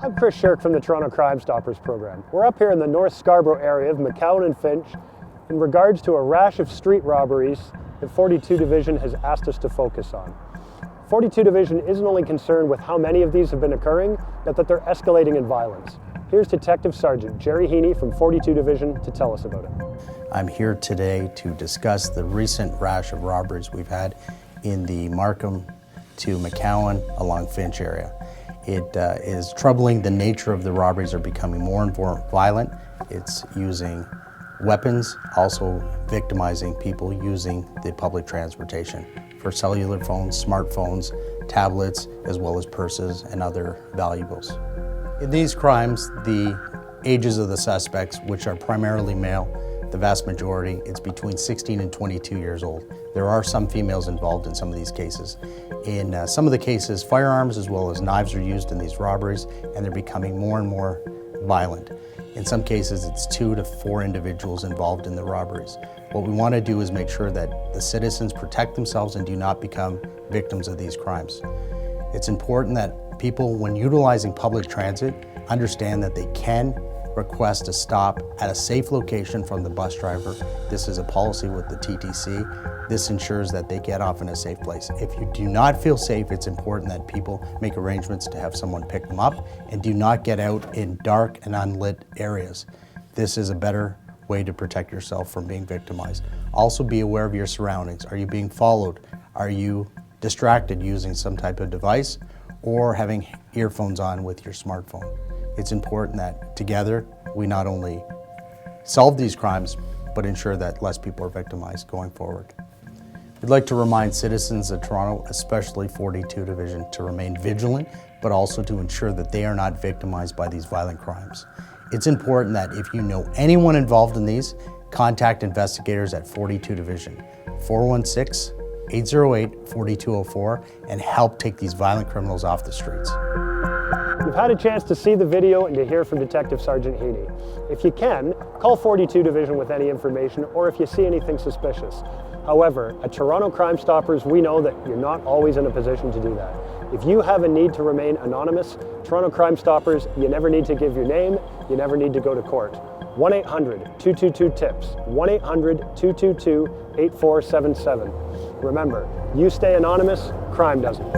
I'm Chris Scherk from the Toronto CrimesStoppers program. We're up here in the North Scarborough area of McCowan and Finch in regards to a rash of street robberies that 42 Division has asked us to focus on. 42 Division isn't only concerned with how many of these have been occurring, but that they're escalating in violence. Here's Detective Sgt.Gerry Heaney from 42 Division to tell us about it. I'm here today to discuss the recent rash of robberies we've had in the Markham to McCowan along Finch area. It is troubling. The nature of the robberies are becoming more and more violent. It's using weapons, also victimizing people using the public transportation for cellular phones, smartphones, tablets, as well as purses and other valuables. In these crimes, the ages of the suspects, which are primarily male, the vast majority, it's between 16 and 22 years old. There are some females involved in some of these cases. In some of the cases, firearms as well as knives are used in these robberies, and they're becoming more and more violent. In some cases, it's 2 to 4 individuals involved in the robberies. What we want to do is make sure that the citizens protect themselves and do not become victims of these crimes. It's important that people, when utilizing public transit, understand that they can request a stop at a safe location from the bus driver. This is a policy with the TTC. This ensures that they get off in a safe place. If you do not feel safe, it's important that people make arrangements to have someone pick them up and do not get out in dark and unlit areas. This is a better way to protect yourself from being victimized. Also be aware of your surroundings. Are you being followed? Are you distracted using some type of device or having earphones on with your smartphone? It's important that together we not only solve these crimes, but ensure that less people are victimized going forward. We'd like to remind citizens of Toronto, especially 42 Division, to remain vigilant, but also to ensure that they are not victimized by these violent crimes. It's important that if you know anyone involved in these, contact investigators at 42 Division, 416-808-4204, and help take these violent criminals off the streets. You've had a chance to see the video and to hear from Detective Sgt. Heaney. If you can, call 42 Division with any information or if you see anything suspicious. However, at Toronto CrimesStoppers, we know that you're not always in a position to do that. If you have a need to remain anonymous, Toronto CrimesStoppers, you never need to give your name, you never need to go to court. 1-800-222-TIPS, 1-800-222-8477. Remember, you stay anonymous, crime doesn't.